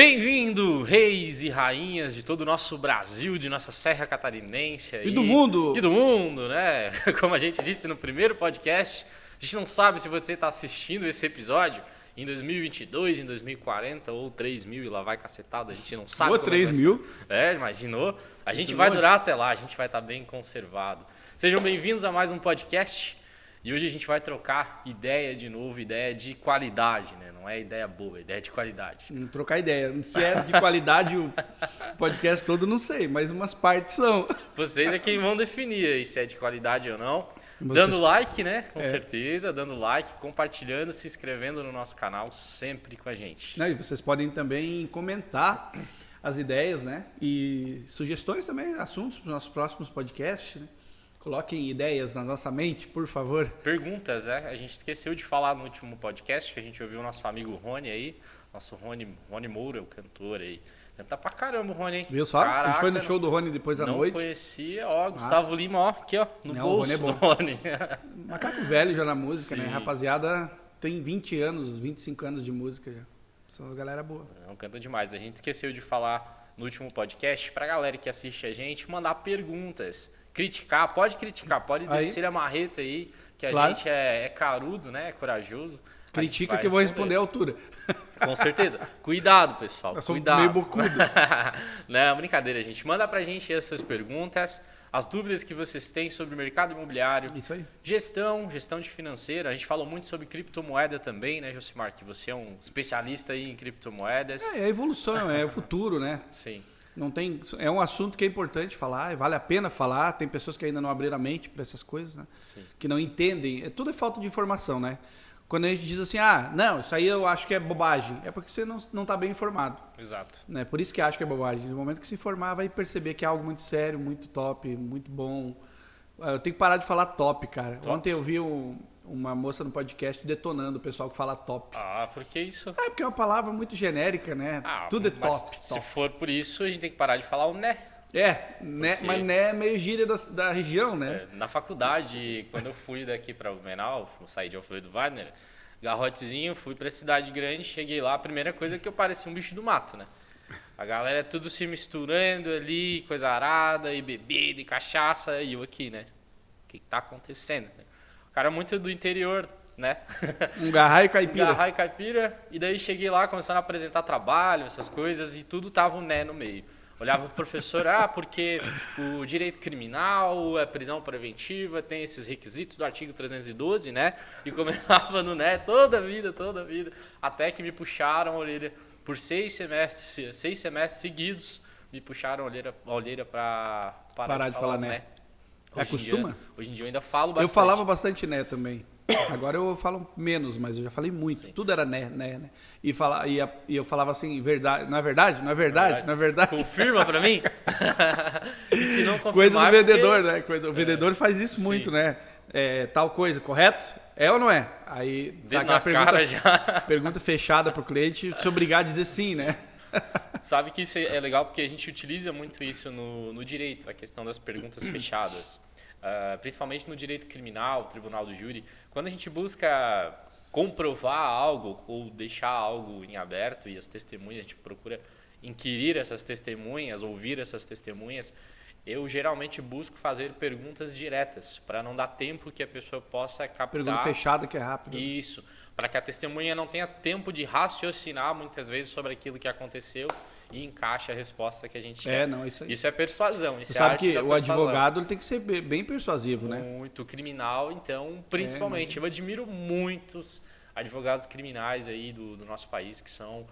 Bem-vindo, reis e rainhas de todo o nosso Brasil, de nossa Serra Catarinense. E do mundo! E do mundo, né? Como a gente disse no primeiro podcast, a gente não sabe se você está assistindo esse episódio em 2022, em 2040 ou 3000 e lá vai cacetada, a gente não sabe. Ou 3000. Imaginou? A gente vai durar até lá, a gente vai estar bem conservado. Sejam bem-vindos a mais um podcast. E hoje a gente vai trocar ideia de novo, ideia de qualidade, né? Não é ideia boa, é ideia de qualidade. Trocar ideia. Se é de qualidade o podcast todo, não sei, mas umas partes são. Vocês é quem vão definir aí se é de qualidade ou não. Vocês... Dando like, né? Com certeza, dando like, compartilhando, se inscrevendo no nosso canal, sempre com a gente. Não, e vocês podem também comentar as ideias, né? E sugestões também, assuntos para os nossos próximos podcasts, né? Coloquem ideias na nossa mente, por favor. Perguntas, né? A gente esqueceu de falar no último podcast, que a gente ouviu o nosso amigo Rony aí. Nosso Rony Moura, o cantor aí. Canta pra caramba o Rony, hein? Viu só? Caraca, a gente foi no show do Rony depois da noite. Não conhecia, ó, Gustavo Lima, ó, aqui ó, no não, bolso o Rony é bom. do Rony. Macaco velho já na música, Sim. né? Rapaziada tem 20 anos, 25 anos de música já. São uma galera boa. Não, canta demais. A gente esqueceu de falar no último podcast, pra galera que assiste a gente, mandar perguntas. Criticar, pode descer a marreta aí, que a gente é carudo, né? É corajoso. Critica que eu vou responder à altura. Com certeza. Cuidado, pessoal. Eu sou cuidado. meio bocudo. Não, brincadeira, gente. Manda pra gente essas perguntas, as dúvidas que vocês têm sobre o mercado imobiliário. Isso aí. Gestão de financeira. A gente falou muito sobre criptomoeda também, né, Josimar? Que você é um especialista aí em criptomoedas. É a evolução, é o futuro, né? Sim. Não tem, é um assunto que é importante falar, vale a pena falar. Tem pessoas que ainda não abriram a mente para essas coisas, né? Que não entendem. Tudo é falta de informação, né? Quando a gente diz assim, não, isso aí eu acho que é bobagem, é porque você não está bem informado. Exato. Né? Por isso que acha que é bobagem. No momento que se informar, vai perceber que é algo muito sério, muito top, muito bom. Eu tenho que parar de falar top, cara. Top. Ontem eu vi uma moça no podcast detonando o pessoal que fala top. Ah, por que isso? Porque é uma palavra muito genérica, né? Tudo é top. Se for por isso, a gente tem que parar de falar o né. Né, porque... mas né é meio gíria da região, né? Na faculdade, quando eu fui daqui para Blumenau, saí de Alfredo Wagner, garrotezinho, fui para cidade grande, cheguei lá, a primeira coisa é que eu parecia um bicho do mato, né? A galera tudo se misturando ali, coisa arada, e bebida, e cachaça, e eu aqui, né? O que tá acontecendo? O cara muito do interior, né? Um garraio caipira. E daí cheguei lá, começando a apresentar trabalho, essas coisas, e tudo tava um né no meio. Olhava o professor, porque o direito criminal, a prisão preventiva, tem esses requisitos do artigo 312, né? E começava no né toda a vida, até que me puxaram a orelha por 6 semestres seguidos, me puxaram a orelha para parar de falar né. Acostuma? Hoje em dia eu ainda falo bastante. Eu falava bastante né também. Agora eu falo menos, mas eu já falei muito. Sim. Tudo era né. E eu falava assim, verdade, não é verdade? Não é verdade? Não é verdade? Confirma pra mim? E se não confirmar... Coisa do vendedor, né? O vendedor faz isso muito, né? Tal coisa, correto? É ou não é? Aí, sabe aquela pergunta fechada pro cliente, se obrigar a dizer sim, né? Sabe que isso é legal porque a gente utiliza muito isso no direito, a questão das perguntas fechadas. Principalmente no direito criminal, tribunal do júri, quando a gente busca comprovar algo ou deixar algo em aberto e as testemunhas, a gente procura inquirir essas testemunhas, ouvir essas testemunhas, eu geralmente busco fazer perguntas diretas, para não dar tempo que a pessoa possa captar. Pergunta fechada que é rápido. Isso, para que a testemunha não tenha tempo de raciocinar muitas vezes sobre aquilo que aconteceu e encaixe a resposta que a gente quer. Isso aí. Isso é persuasão. Isso você sabe que o advogado ele tem que ser bem persuasivo, né? Muito criminal, então, principalmente. Eu admiro muitos advogados criminais aí do nosso país que são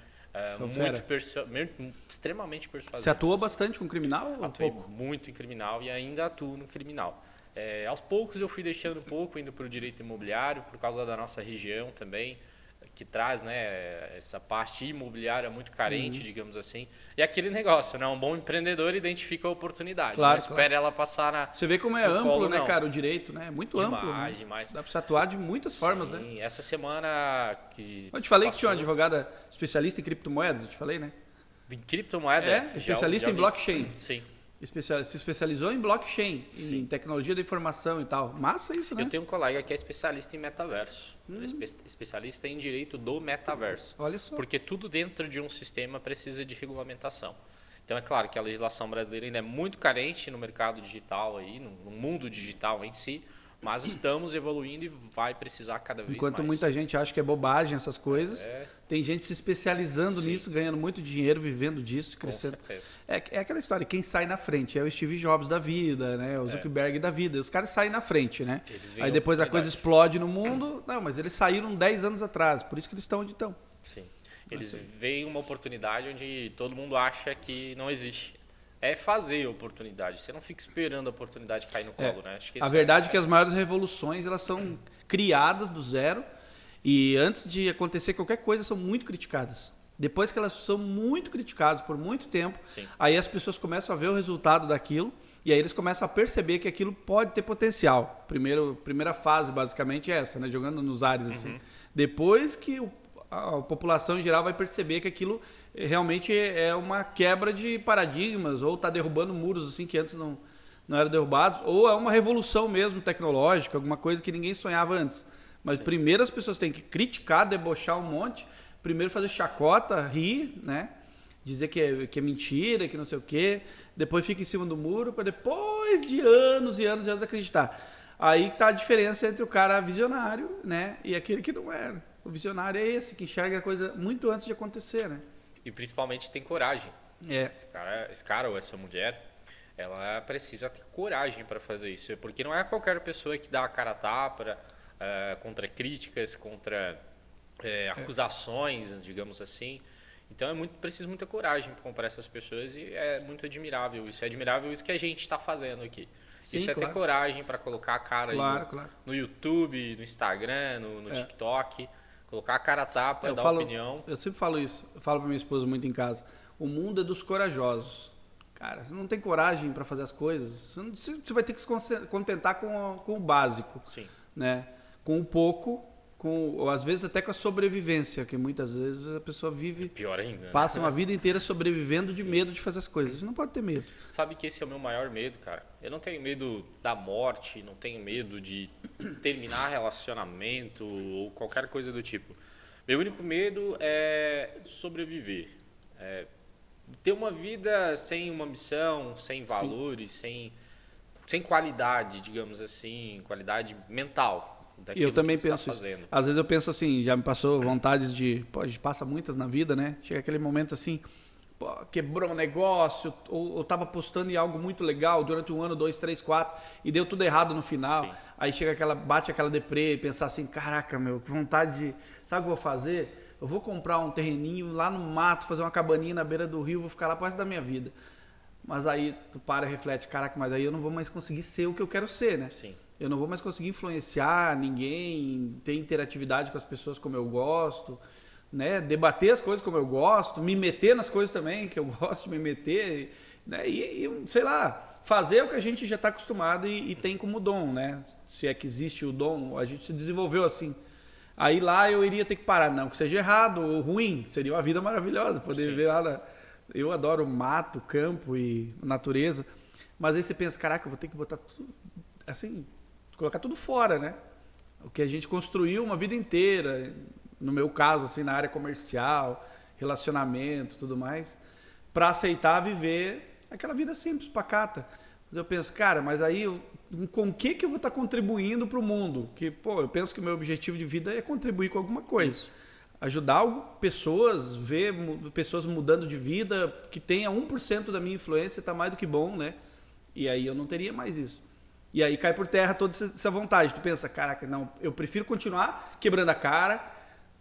extremamente persuasivos. Você atua bastante com criminal ou Atuei pouco? Muito em criminal e ainda atuo no criminal. Aos poucos eu fui deixando um pouco, indo para o direito imobiliário, por causa da nossa região também, que traz, né, essa parte imobiliária muito carente, digamos assim. E aquele negócio, né? Um bom empreendedor identifica a oportunidade. Claro, não espera ela passar na... Você vê como é amplo, colo, né, cara, o direito, né? É muito amplo. Né? Demais. Dá para você atuar de muitas formas, né? Sim, essa semana que... Eu te falei que tinha uma advogada especialista em criptomoedas, eu te falei, né? Em criptomoeda? Especialista em blockchain. Sim. Se especializou em blockchain, Sim. em tecnologia da informação e tal. Massa isso, né? Eu tenho um colega que é especialista em metaverso. Ele é especialista em direito do metaverso. Olha só. Porque tudo dentro de um sistema precisa de regulamentação. Então é claro que a legislação brasileira ainda é muito carente no mercado digital, aí, no mundo digital em si, mas estamos evoluindo e vai precisar cada vez Enquanto mais. muita gente acha que é bobagem essas coisas, tem gente se especializando Sim. nisso, ganhando muito dinheiro, vivendo disso, Com crescendo. certeza. É aquela história, quem sai na frente é o Steve Jobs da vida, né? O Zuckerberg da vida. Os caras saem na frente, né? Eles veem Aí depois a oportunidade. coisa explode no mundo. Não, mas eles saíram 10 anos atrás, por isso que eles estão onde estão. Sim. Eles veem uma oportunidade onde todo mundo acha que não existe. É fazer a oportunidade. Você não fica esperando a oportunidade cair no colo, né? Acho que A verdade é que as maiores revoluções, elas são criadas do zero e antes de acontecer qualquer coisa são muito criticadas. Depois que elas são muito criticadas por muito tempo, Sim. aí as pessoas começam a ver o resultado daquilo e aí eles começam a perceber que aquilo pode ter potencial. Primeira fase, basicamente, é essa, né? Jogando nos ares assim. Depois que a população em geral vai perceber que aquilo realmente é uma quebra de paradigmas ou está derrubando muros assim que antes não eram derrubados, ou é uma revolução mesmo tecnológica, alguma coisa que ninguém sonhava antes. Mas primeiro as pessoas têm que criticar, debochar um monte, primeiro fazer chacota, rir, né? Dizer que é mentira, que não sei o quê, depois fica em cima do muro para depois de anos e anos e anos acreditar. Aí está a diferença entre o cara visionário, né, e aquele que não era. O visionário é esse, que enxerga a coisa muito antes de acontecer, né? E principalmente tem coragem. É. Esse cara ou essa mulher, ela precisa ter coragem para fazer isso. Porque não é qualquer pessoa que dá a cara a tapa contra críticas, contra acusações, digamos assim. Então é preciso muita coragem para comprar essas pessoas e é muito admirável isso. É admirável isso que a gente está fazendo aqui. Sim, isso é claro. ter coragem para colocar a cara Claro. no YouTube, no Instagram, no TikTok, colocar a cara a tapa, dar opinião. Eu sempre falo isso, eu falo para minha esposa muito em casa. O mundo é dos corajosos. Cara, você não tem coragem para fazer as coisas, você vai ter que se contentar com o básico. Sim. Né? Com o pouco, ou às vezes até com a sobrevivência, que muitas vezes a pessoa vive, pior ainda, né? passa uma vida inteira sobrevivendo de medo de fazer as coisas. Você não pode ter medo. Sabe que esse é o meu maior medo, cara? Eu não tenho medo da morte, não tenho medo de terminar relacionamento ou qualquer coisa do tipo. Meu único medo é sobreviver. É ter uma vida sem uma missão, sem valores, sem qualidade, digamos assim, qualidade mental. Eu também que você penso tá isso. fazendo. Às vezes eu penso assim, já me passou vontades de... Pô, a gente passa muitas na vida, né? Chega aquele momento assim, pô, quebrou um negócio, ou tava apostando em algo muito legal durante 1 ano, 2, 3, 4, e deu tudo errado no final. Sim. Aí bate aquela deprê e pensar assim, caraca, meu, que vontade de... Sabe o que eu vou fazer? Eu vou comprar um terreninho lá no mato, fazer uma cabaninha na beira do rio, vou ficar lá pro resto da minha vida. Mas aí tu para e reflete, caraca, mas aí eu não vou mais conseguir ser o que eu quero ser, né? Sim. Eu não vou mais conseguir influenciar ninguém, ter interatividade com as pessoas como eu gosto, né? Debater as coisas como eu gosto, me meter nas coisas também que eu gosto de me meter, né? E sei lá, fazer o que a gente já está acostumado e tem como dom, né? Se é que existe o dom, a gente se desenvolveu assim. Aí lá eu iria ter que parar, não que seja errado ou ruim, seria uma vida maravilhosa, poder Sim. viver lá. Eu adoro mato, campo e natureza, mas aí você pensa, caraca, eu vou ter que botar tudo, assim, colocar tudo fora, né? O que a gente construiu uma vida inteira, no meu caso, assim, na área comercial, relacionamento, tudo mais, para aceitar viver aquela vida simples, pacata. Mas eu penso, cara, mas aí com o que eu vou estar contribuindo para o mundo? Que, pô, eu penso que o meu objetivo de vida é contribuir com alguma coisa. Isso. Ajudar pessoas, ver pessoas mudando de vida, que tenha 1% da minha influência, tá mais do que bom, né? E aí eu não teria mais isso. E aí cai por terra toda essa vontade. Tu pensa, caraca, não, eu prefiro continuar quebrando a cara,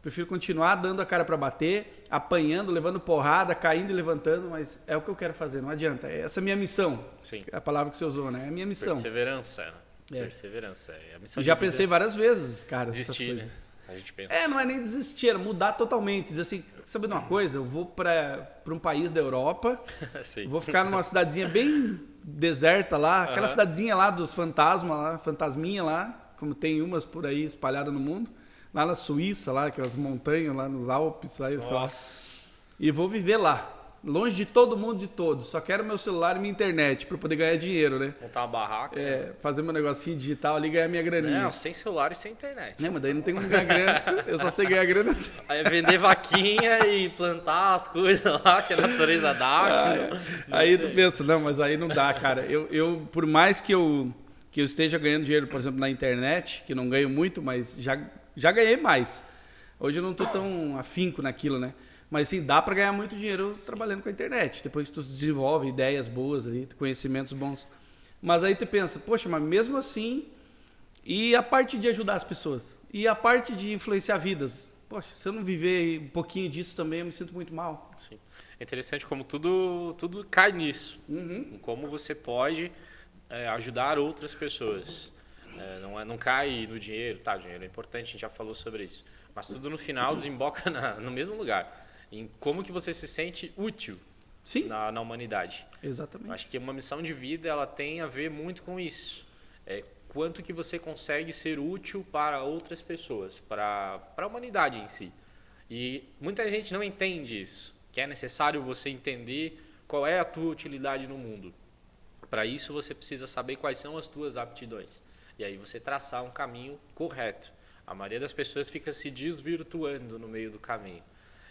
prefiro continuar dando a cara para bater, apanhando, levando porrada, caindo e levantando, mas é o que eu quero fazer, não adianta. Essa é a minha missão. Sim. É a palavra que você usou, né? É a minha missão. Perseverança. É. Perseverança. É a missão Já de vida. pensei várias vezes, cara, essas Desistir, coisas. né? A gente pensa. Não é nem desistir, é mudar totalmente. Dizer assim, sabe de uma coisa? Eu vou para um país da Europa, Sim. vou ficar numa cidadezinha bem deserta lá, aquela cidadezinha lá dos fantasmas, lá, fantasminha lá, como tem umas por aí espalhadas no mundo, lá na Suíça, lá, aquelas montanhas lá nos Alpes, lá, sei lá. Nossa. E vou viver lá. longe de todo mundo, de todos. Só quero meu celular e minha internet para poder ganhar dinheiro, né? Montar uma barraca. Fazer meu negocinho digital ali e ganhar minha graninha. Não, sem celular e sem internet. Mas daí não tem como ganhar grana. Eu só sei ganhar grana assim. Aí é vender vaquinha e plantar as coisas lá que a natureza dá. Aí tu pensa, não, mas aí não dá, cara. Eu por mais que eu esteja ganhando dinheiro, por exemplo, na internet, que não ganho muito, mas já ganhei mais. Hoje eu não tô tão afinco naquilo, né? Mas sim, dá para ganhar muito dinheiro trabalhando com a internet. Depois que tu desenvolve ideias boas ali, conhecimentos bons. Mas aí tu pensa, poxa, mas mesmo assim, e a parte de ajudar as pessoas? E a parte de influenciar vidas? Poxa, se eu não viver um pouquinho disso também, eu me sinto muito mal. Sim. É interessante como tudo cai nisso. Como você pode ajudar outras pessoas. Não cai no dinheiro, tá? O dinheiro é importante, a gente já falou sobre isso. Mas tudo no final desemboca no mesmo lugar. Em como que você se sente útil na humanidade. Exatamente. Eu acho que uma missão de vida ela tem a ver muito com isso. Quanto que você consegue ser útil para outras pessoas, para a humanidade em si. E muita gente não entende isso, que é necessário você entender qual é a tua utilidade no mundo. Para isso você precisa saber quais são as tuas aptidões. E aí você traçar um caminho correto. A maioria das pessoas fica se desvirtuando no meio do caminho.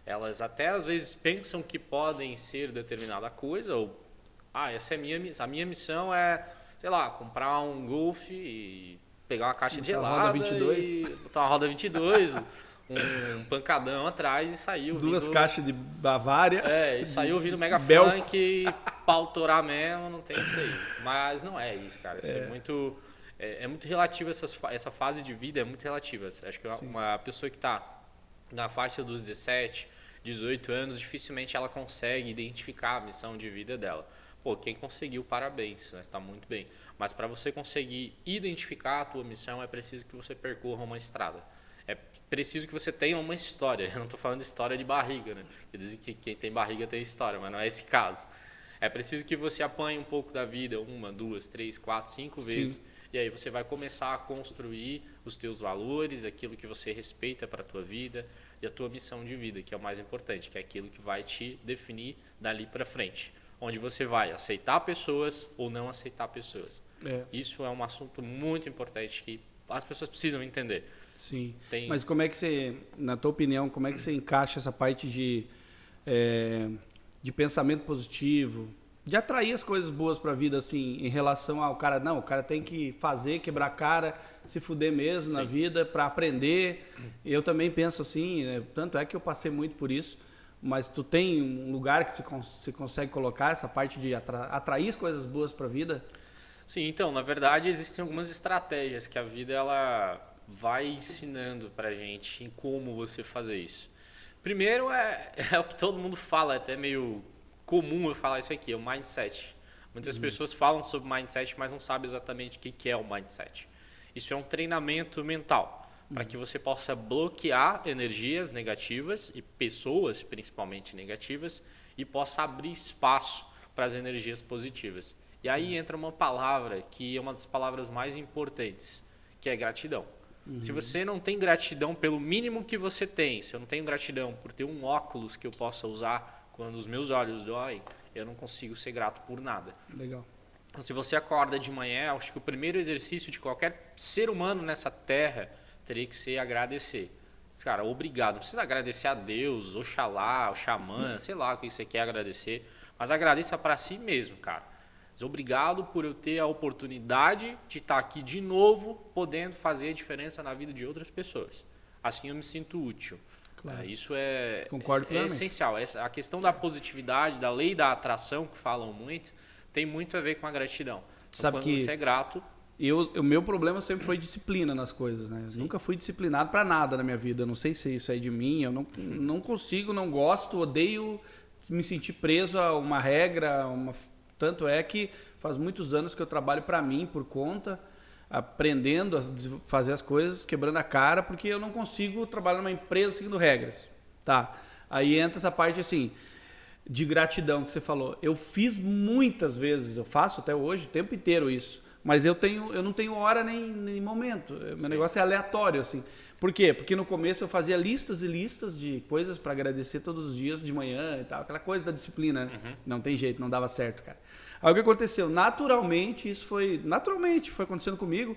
Elas até às vezes pensam que podem ser determinada coisa, ou essa é a minha missão é, sei lá, comprar um Golf e pegar uma caixa de gelada e botar uma roda 22, um pancadão atrás e sair ouvindo... 2 caixas de Bavária. E sair ouvindo Mega Funk, pautorar mesmo, não tem isso aí. Mas não é isso, cara. Isso é muito relativo, essa fase de vida é muito relativa. Acho que uma pessoa que está na faixa dos 17, 18 anos, dificilmente ela consegue identificar a missão de vida dela. Pô, quem conseguiu, parabéns, né? Está muito bem. Mas para você conseguir identificar a tua missão, é preciso que você percorra uma estrada. É preciso que você tenha uma história. Eu não estou falando de história de barriga, né? Dizem que quem tem barriga tem história, mas não é esse caso. É preciso que você apanhe um pouco da vida, 1, 2, 3, 4, 5 vezes. Sim. E aí você vai começar a construir os teus valores, aquilo que você respeita para a tua vida e a tua missão de vida, que é o mais importante, que é aquilo que vai te definir dali para frente. Onde você vai aceitar pessoas ou não aceitar pessoas. Isso é um assunto muito importante que as pessoas precisam entender. Sim, mas como é que você, na tua opinião, como é que você encaixa essa parte de pensamento positivo, de atrair as coisas boas para a vida, assim, em relação ao cara, não, o cara tem que fazer, quebrar a cara, se fuder mesmo na vida para aprender. Eu também penso assim, né? Tanto é que eu passei muito por isso, mas tu tem um lugar que você consegue colocar essa parte de atrair as coisas boas para a vida? Sim, então, na verdade, existem algumas estratégias que a vida ela vai ensinando pra gente em como você fazer isso. Primeiro é o que todo mundo fala, é até meio comum eu falar isso aqui, é o mindset. Muitas pessoas falam sobre mindset, mas não sabem exatamente o que é o mindset. Isso é um treinamento mental, para que você possa bloquear energias negativas e pessoas principalmente negativas e possa abrir espaço para as energias positivas. E aí entra uma palavra que é uma das palavras mais importantes, que é gratidão. Se você não tem gratidão pelo mínimo que você tem, se eu não tenho gratidão por ter um óculos que eu possa usar quando os meus olhos doem, eu não consigo ser grato por nada. Legal. Então, se você acorda de manhã, acho que o primeiro exercício de qualquer ser humano nessa terra teria que ser agradecer. Cara, obrigado. Não precisa agradecer a Deus, Oxalá, o xamã, sei lá o que você quer agradecer, mas agradeça para si mesmo, cara. Obrigado por eu ter a oportunidade de estar aqui de novo, podendo fazer a diferença na vida de outras pessoas. Assim eu me sinto útil. Claro. Isso é plenamente. essencial. A questão da positividade, da lei da atração, que falam muito, tem muito a ver com a gratidão. Então, sabe quando que você é grato... O meu problema sempre foi disciplina nas coisas, né? Nunca fui disciplinado para nada na minha vida. Eu não sei se isso é de mim, eu não consigo, não gosto, odeio me sentir preso a uma regra, tanto é que faz muitos anos que eu trabalho para mim, por conta, aprendendo a fazer as coisas, quebrando a cara, porque eu não consigo trabalhar numa empresa seguindo regras. Tá. Aí entra essa parte assim, de gratidão que você falou. Eu fiz muitas vezes, eu faço até hoje, o tempo inteiro isso. Mas eu não tenho hora nem momento. Meu negócio é aleatório, assim. Por quê? Porque no começo eu fazia listas e listas de coisas para agradecer todos os dias de manhã e tal. Aquela coisa da disciplina. Né? Não tem jeito, não dava certo, cara. Aí o que aconteceu? Naturalmente foi acontecendo comigo,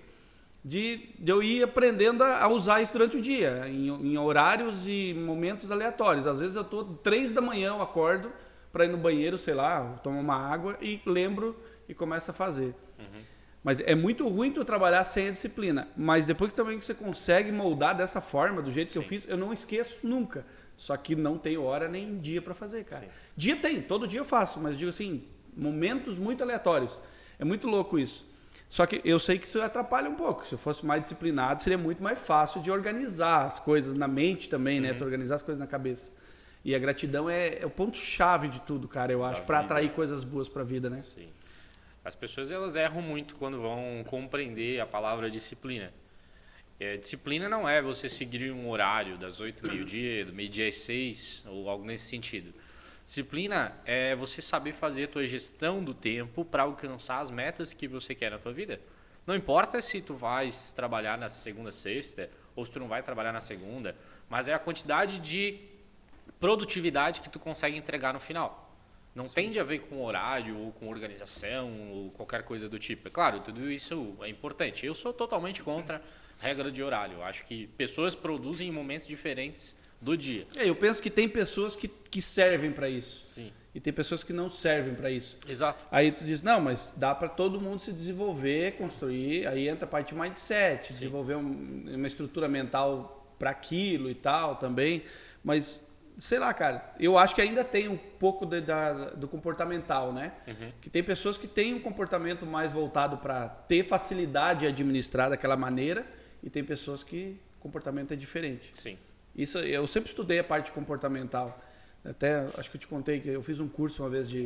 de eu ir aprendendo a usar isso durante o dia, em horários e momentos aleatórios. Às vezes eu tô 3 da manhã, eu acordo para ir no banheiro, sei lá, tomar uma água e lembro e começo a fazer. Mas é muito ruim tu trabalhar sem a disciplina. Mas depois que também você consegue moldar dessa forma, do jeito que eu fiz, eu não esqueço nunca. Só que não tenho hora nem dia para fazer, cara. Dia tem, todo dia eu faço, mas digo assim, momentos muito aleatórios. É muito louco isso. Só que eu sei que isso atrapalha um pouco. Se eu fosse mais disciplinado, seria muito mais fácil de organizar as coisas na mente também, né? Tu organizar as coisas na cabeça. E a gratidão é o ponto-chave de tudo, cara, eu acho, para atrair coisas boas para a vida, né? Sim. As pessoas, elas erram muito quando vão compreender a palavra disciplina. Disciplina não é você seguir um horário das 8 ao meio-dia, do meio-dia às 6, ou algo nesse sentido. Disciplina é você saber fazer a tua gestão do tempo para alcançar as metas que você quer na tua vida. Não importa se tu vais trabalhar na segunda, sexta, ou se tu não vai trabalhar na segunda, mas é a quantidade de produtividade que tu consegue entregar no final. Não tem a ver com horário, ou com organização, ou qualquer coisa do tipo. É claro, tudo isso é importante. Eu sou totalmente contra a regra de horário. Eu acho que pessoas produzem em momentos diferentes do dia. Eu penso que tem pessoas que servem para isso. Sim. E tem pessoas que não servem para isso. Exato. Aí tu diz, não, mas dá para todo mundo se desenvolver, construir. Aí entra a parte de mindset, desenvolver uma estrutura mental para aquilo e tal também. Mas... sei lá, cara, eu acho que ainda tem um pouco do comportamental, né? Que tem pessoas que têm um comportamento mais voltado para ter facilidade de administrar daquela maneira e tem pessoas que o comportamento é diferente. Sim. Isso, eu sempre estudei a parte comportamental. Até, acho que eu te contei que eu fiz um curso uma vez de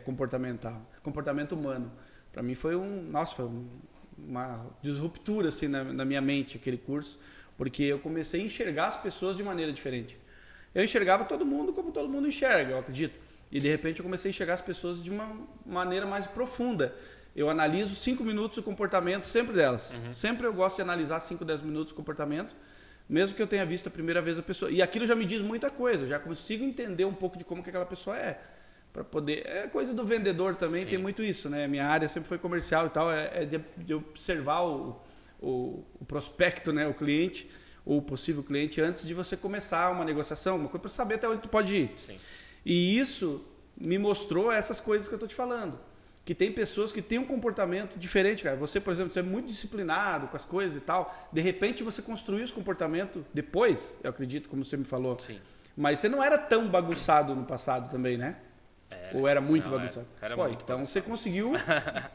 comportamento humano. Para mim foi uma disruptura assim, na minha mente, aquele curso, porque eu comecei a enxergar as pessoas de maneira diferente. Eu enxergava todo mundo como todo mundo enxerga, eu acredito. E de repente eu comecei a enxergar as pessoas de uma maneira mais profunda. Eu analiso 5 minutos o comportamento sempre delas. Sempre eu gosto de analisar 5, 10 minutos o comportamento, mesmo que eu tenha visto a primeira vez a pessoa. E aquilo já me diz muita coisa, eu já consigo entender um pouco de como que aquela pessoa é. Para poder... É coisa do vendedor também, tem muito isso, né? Minha área sempre foi comercial e tal, é de observar o prospecto, né? O cliente, ou o possível cliente, antes de você começar uma negociação, uma coisa para saber até onde tu pode ir. Sim. E isso me mostrou essas coisas que eu estou te falando. Que tem pessoas que têm um comportamento diferente, cara. Você, por exemplo, você é muito disciplinado com as coisas e tal. De repente você construiu esse comportamento depois, eu acredito, como você me falou. Sim. Mas você não era tão bagunçado no passado também, né? Ou era muito bagunçado? Era Pô, muito então bagunçado. Você conseguiu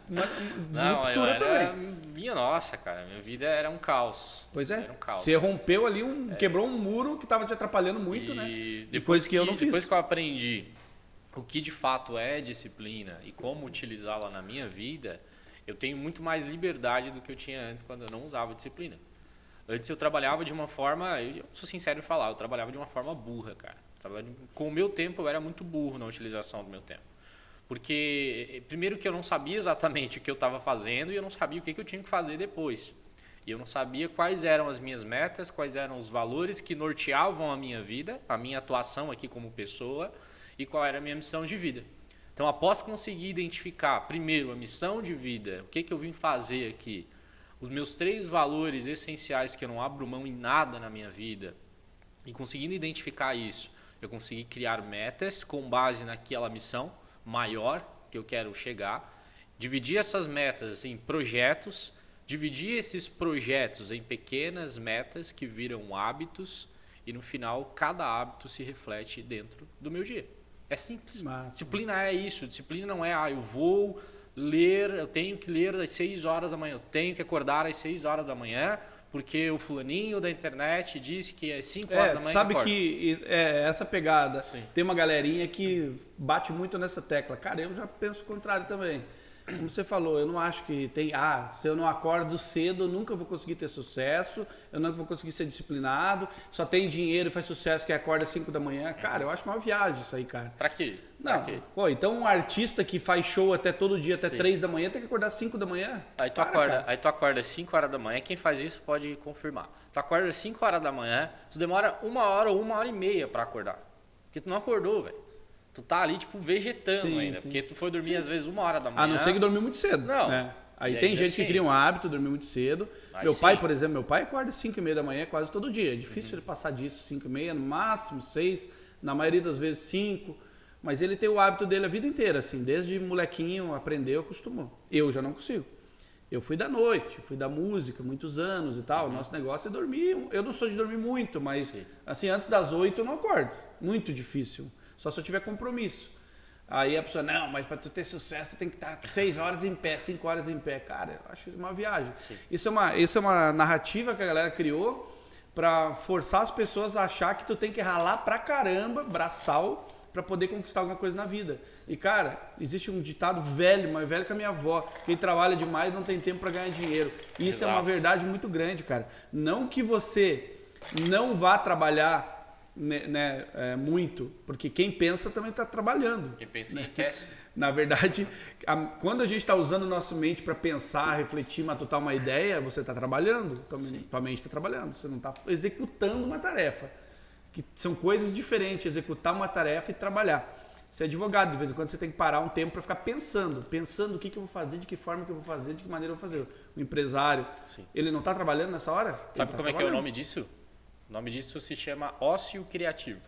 uma Não, ruptura também. Minha nossa, cara. Minha vida era um caos. Pois é. Era um caos. Você rompeu ali, quebrou um muro que estava te atrapalhando muito, né? E coisa que eu não fiz. Depois que eu aprendi o que de fato é disciplina e como utilizá-la na minha vida, eu tenho muito mais liberdade do que eu tinha antes quando eu não usava disciplina. Antes eu trabalhava de uma forma, eu sou sincero em falar, eu trabalhava de uma forma burra, cara. Com o meu tempo eu era muito burro na utilização do meu tempo. Porque, primeiro que eu não sabia exatamente o que eu estava fazendo e eu não sabia o que eu tinha que fazer depois. E eu não sabia quais eram as minhas metas, quais eram os valores que norteavam a minha vida, a minha atuação aqui como pessoa e qual era a minha missão de vida. Então, após conseguir identificar, primeiro, a missão de vida, o que eu vim fazer aqui, os meus 3 valores essenciais que eu não abro mão em nada na minha vida, e conseguindo identificar isso, eu consegui criar metas com base naquela missão maior que eu quero chegar, dividir essas metas em projetos, dividir esses projetos em pequenas metas que viram hábitos e no final cada hábito se reflete dentro do meu dia. É simples. Massa. Disciplina é isso. Disciplina não é, eu vou ler, eu tenho que ler às 6 horas da manhã, eu tenho que acordar às 6 horas da manhã, porque o fulaninho da internet disse que é 5 horas da manhã. Sabe que essa pegada, Sim. tem uma galerinha que bate muito nessa tecla. Cara, eu já penso o contrário também. como você falou, eu não acho que tem, se eu não acordo cedo, eu nunca vou conseguir ter sucesso, eu nunca vou conseguir ser disciplinado, só tem dinheiro e faz sucesso que acorda às 5 da manhã. Cara, eu acho uma viagem isso aí, cara. Pra quê? Não, pô, então um artista que faz show até todo dia, até 3 da manhã, tem que acordar às 5 da manhã. Aí tu acorda às 5 horas da manhã, quem faz isso pode confirmar. Tu acorda às 5 horas da manhã, tu demora 1 hora ou 1h30 pra acordar. Porque tu não acordou, velho. Tu tá ali, tipo, vegetando ainda. Porque tu foi dormir às vezes 1 hora da manhã. A não ser que dormiu muito cedo. Não. Né? Aí tem gente que cria um hábito, dormir muito cedo. Meu pai, por exemplo, acorda às 5h30 da manhã quase todo dia. É difícil ele passar disso, 5h30, no máximo 6, na maioria das vezes 5. Mas ele tem o hábito dele a vida inteira, assim. Desde molequinho, aprendeu, acostumou. Eu já não consigo. Eu fui da noite, fui da música, muitos anos e tal. O nosso negócio é dormir. Eu não sou de dormir muito, mas assim, antes das 8 eu não acordo. Muito difícil. Só se eu tiver compromisso. Aí a pessoa, não, mas para tu ter sucesso tu tem que estar 6 horas em pé, 5 horas em pé. Cara, eu acho isso uma viagem. Isso é uma narrativa que a galera criou para forçar as pessoas a achar que tu tem que ralar pra caramba, braçal, para poder conquistar alguma coisa na vida. E, cara, existe um ditado velho, mais velho que a minha avó: quem trabalha demais não tem tempo para ganhar dinheiro. E isso é uma verdade muito grande, cara. Não que você não vá trabalhar muito, porque quem pensa também está trabalhando. Quem pensa enriquece. Na verdade, quando a gente está usando nossa mente para pensar, refletir, matutar uma ideia, você está trabalhando, tua mente está trabalhando, você não está executando uma tarefa, que são coisas diferentes, executar uma tarefa e trabalhar. Você é advogado, de vez em quando você tem que parar um tempo para ficar pensando o que eu vou fazer, de que forma que eu vou fazer, de que maneira eu vou fazer. O empresário, ele não está trabalhando nessa hora? Sabe como é que é o nome disso? O nome disso se chama ócio criativo,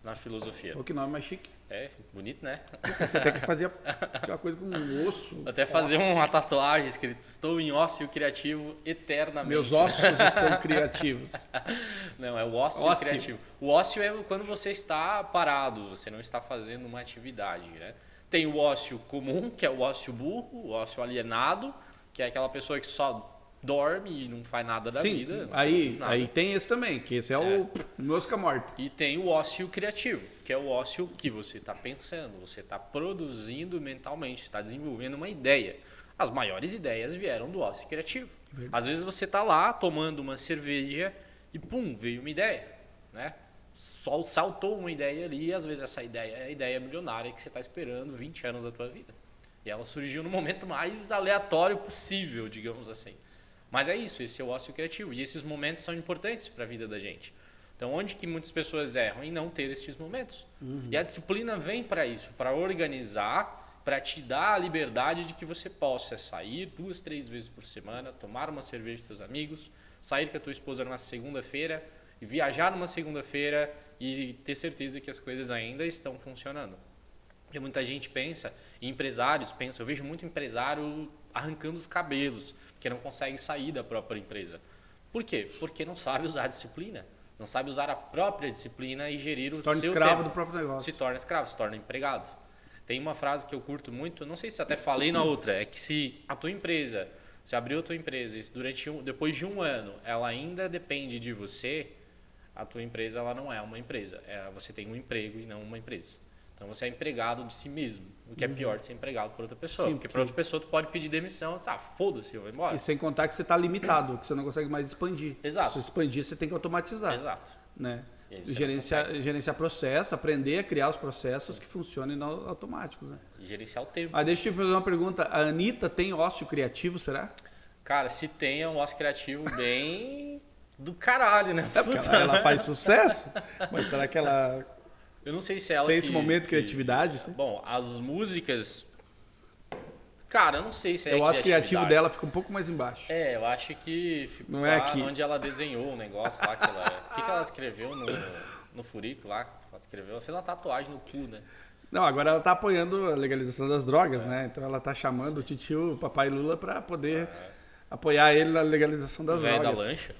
na filosofia. Pô, que nome mais chique. É, bonito, né? Você tem que fazer aquela coisa com um osso. Até fazer uma tatuagem escrito: estou em ócio criativo eternamente. Meus ossos estão criativos. Não, é o ócio criativo. O ócio é quando você está parado, você não está fazendo uma atividade, né? Tem o ócio comum, que é o ócio burro, o ócio alienado, que é aquela pessoa que só dorme e não faz nada da vida. Aí tem esse também, que esse é o mosca morta. E tem o ócio criativo, que é o ócio que você está pensando, você está produzindo mentalmente, está desenvolvendo uma ideia. As maiores ideias vieram do ócio criativo. Verdade. Às vezes você está lá tomando uma cerveja e pum, veio uma ideia, né? Saltou uma ideia ali, e às vezes essa ideia é a ideia milionária que você está esperando 20 anos da tua vida. E ela surgiu no momento mais aleatório possível, digamos assim. Mas é isso, esse é o ócio criativo. E esses momentos são importantes para a vida da gente. Então, onde que muitas pessoas erram? Em não ter esses momentos. E a disciplina vem para isso, para organizar, para te dar a liberdade de que você possa sair 2, 3 vezes por semana, tomar uma cerveja com seus amigos, sair com a tua esposa numa segunda-feira, e viajar numa segunda-feira e ter certeza que as coisas ainda estão funcionando. Porque muita gente pensa, e empresários pensam, eu vejo muito empresário arrancando os cabelos, porque não consegue sair da própria empresa. Por quê? Porque não sabe usar a disciplina. Não sabe usar a própria disciplina e gerir o seu tempo. Se torna escravo do próprio negócio. Se torna escravo, se torna empregado. Tem uma frase que eu curto muito, não sei se até falei na outra, é que se a tua empresa, se abriu a tua empresa e depois de 1 ano ela ainda depende de você, a tua empresa ela não é uma empresa. Você tem um emprego e não uma empresa. Então você é empregado de si mesmo, o que é pior de ser empregado por outra pessoa. Porque para outra pessoa tu pode pedir demissão, foda-se, eu vou embora. E sem contar que você está limitado, que você não consegue mais expandir. Exato. Se você expandir, você tem que automatizar. Exato. Né? Gerenciar processos, aprender a criar os processos que funcionem automáticos. Né? E gerenciar o tempo. Deixa eu te fazer uma pergunta. A Anitta tem ócio criativo, será? Cara, se tem, é um ócio criativo bem do caralho, né? Porque ela faz sucesso, mas será que ela... Eu não sei se ela tem esse momento de criatividade? Sim? Bom, as músicas... Cara, eu não sei se é eu acho que o criativo dela fica um pouco mais embaixo. Eu acho que ficou não é aqui. Onde ela desenhou o negócio lá. O que ela escreveu no furico lá? Ela fez uma tatuagem no cu, né? Não, agora ela tá apoiando a legalização das drogas, né? Então ela tá chamando o titio, o papai Lula, para poder apoiar ele na legalização das drogas. O velho da lancha.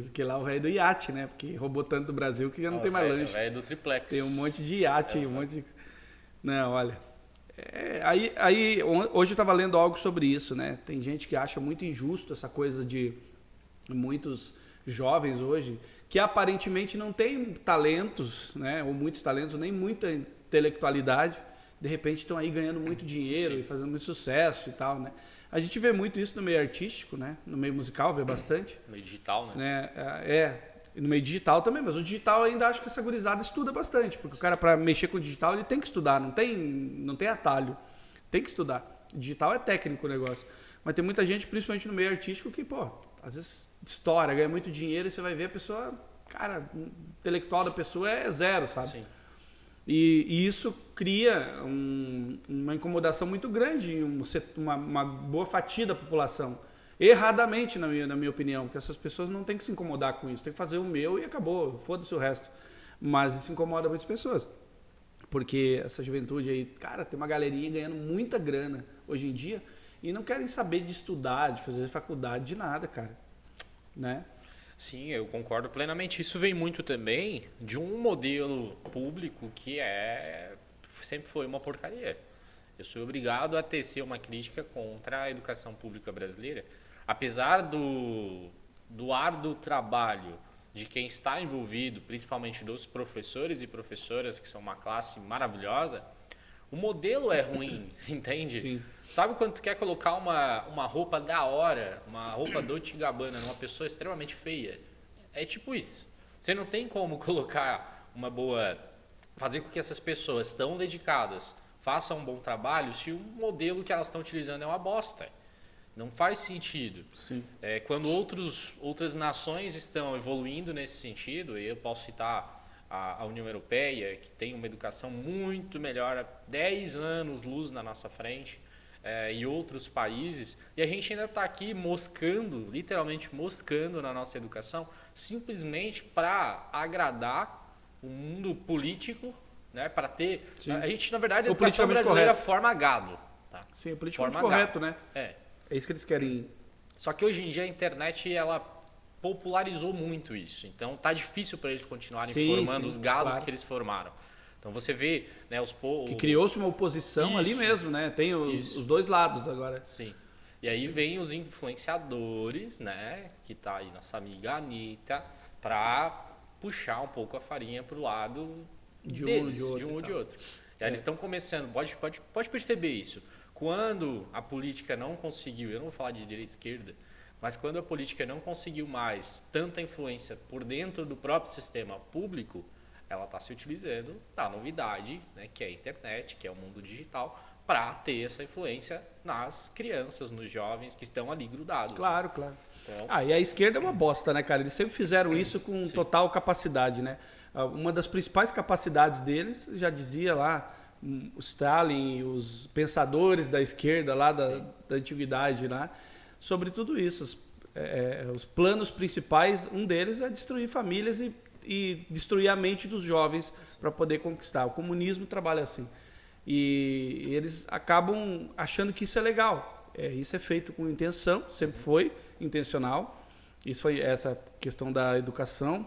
Porque lá o velho do iate, né? Porque roubou tanto do Brasil que já não tem mais lanche. O velho do triplex. Tem um monte de iate, um monte de... Não, olha... hoje eu estava lendo algo sobre isso, né? Tem gente que acha muito injusto essa coisa de muitos jovens hoje que aparentemente não têm talentos, né? Ou muitos talentos, nem muita intelectualidade, de repente estão aí ganhando muito dinheiro e fazendo muito sucesso e tal, né? A gente vê muito isso no meio artístico, né? No meio musical, vê bastante. No meio digital, né? E no meio digital também, mas o digital ainda acho que essa gurizada estuda bastante, porque o cara para mexer com o digital ele tem que estudar, não tem atalho, tem que estudar. Digital é técnico o negócio, mas tem muita gente, principalmente no meio artístico, que, pô, às vezes estoura, ganha muito dinheiro e você vai ver a pessoa, cara, o intelectual da pessoa é zero, sabe? Sim. E isso cria uma incomodação muito grande em uma boa fatia da população. Erradamente, na minha opinião, que essas pessoas não têm que se incomodar com isso. Tem que fazer o meu e acabou, foda-se o resto. Mas isso incomoda muitas pessoas. Porque essa juventude aí, cara, tem uma galerinha ganhando muita grana hoje em dia e não querem saber de estudar, de fazer faculdade, de nada, cara. Né? Sim, eu concordo plenamente. Isso vem muito também de um modelo público que sempre foi uma porcaria. Eu sou obrigado a tecer uma crítica contra a educação pública brasileira. Apesar do árduo trabalho de quem está envolvido, principalmente dos professores e professoras, que são uma classe maravilhosa, o modelo é ruim, entende? Sim. Sabe quando tu quer colocar uma roupa da hora, uma roupa Dolce & Gabbana numa pessoa extremamente feia? É tipo isso. Você não tem como colocar fazer com que essas pessoas tão dedicadas façam um bom trabalho se o modelo que elas estão utilizando é uma bosta. Não faz sentido. Quando outras nações estão evoluindo nesse sentido, e eu posso citar a União Europeia, que tem uma educação muito melhor, há 10 anos luz na nossa frente, e outros países, e a gente ainda está aqui moscando, literalmente moscando na nossa educação, simplesmente para agradar o mundo político, né, para ter... Sim. A gente, na verdade, a educação brasileira forma gado. Tá? Sim, o politicamente correto, né? É isso que eles querem. Só que hoje em dia a internet, ela popularizou muito isso. Então tá difícil para eles continuarem formando os gados que eles formaram. Então você vê, né, que criou-se uma oposição ali mesmo, né? Tem os dois lados agora. Sim. E aí vem os influenciadores, né, que tá aí nossa amiga Anitta, para puxar um pouco a farinha pro lado de um ou de outro. E aí eles estão começando, pode perceber isso. Quando a política não conseguiu, eu não vou falar de direita e esquerda, mas quando a política não conseguiu mais tanta influência por dentro do próprio sistema público, ela está se utilizando da novidade, né, que é a internet, que é o mundo digital, para ter essa influência nas crianças, nos jovens que estão ali grudados. Claro, né? Claro. Então, e a esquerda é uma bosta, né, cara? Eles sempre fizeram isso com total capacidade, né? Uma das principais capacidades deles, já dizia lá, o Stalin, os pensadores da esquerda lá da antiguidade lá, sobre tudo isso. Os planos principais, um deles é destruir famílias e destruir a mente dos jovens para poder conquistar. O comunismo trabalha assim. E eles acabam achando que isso é legal. Isso é feito com intenção, sempre foi intencional. Essa questão da educação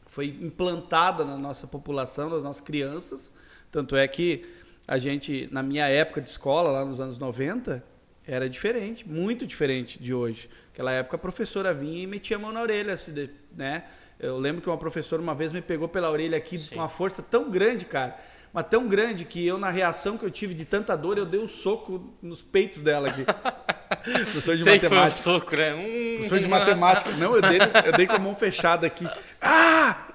foi implantada na nossa população, nas nossas crianças. Tanto é que a gente, na minha época de escola, lá nos anos 90, era diferente, muito diferente de hoje. Naquela época a professora vinha e metia a mão na orelha, né? Eu lembro que uma professora uma vez me pegou pela orelha aqui com uma força tão grande, cara, mas tão grande que eu, na reação que eu tive de tanta dor, eu dei um soco nos peitos dela aqui. Professor de matemática. Que foi um soco, né? Professor de matemática. Não, eu dei com a mão fechada aqui.